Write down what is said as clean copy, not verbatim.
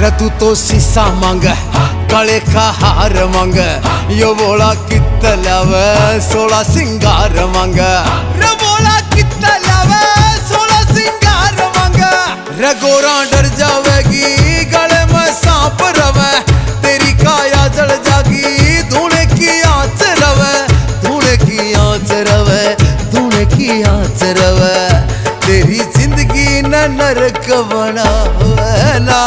रे तू तो शीशा मांग काले का हार मांग यो बोला कितना लावे 16 सिंगार मांग रे बोला कितना लावे 16 सिंगार मांग रे गोरा डर जावेगी गले में सांप रवे तेरी काया जल जागी धूने की आंच रवे धूने की आंच रवे धूने की आंच रवे तेरी जिंदगी न नरक बनावे ना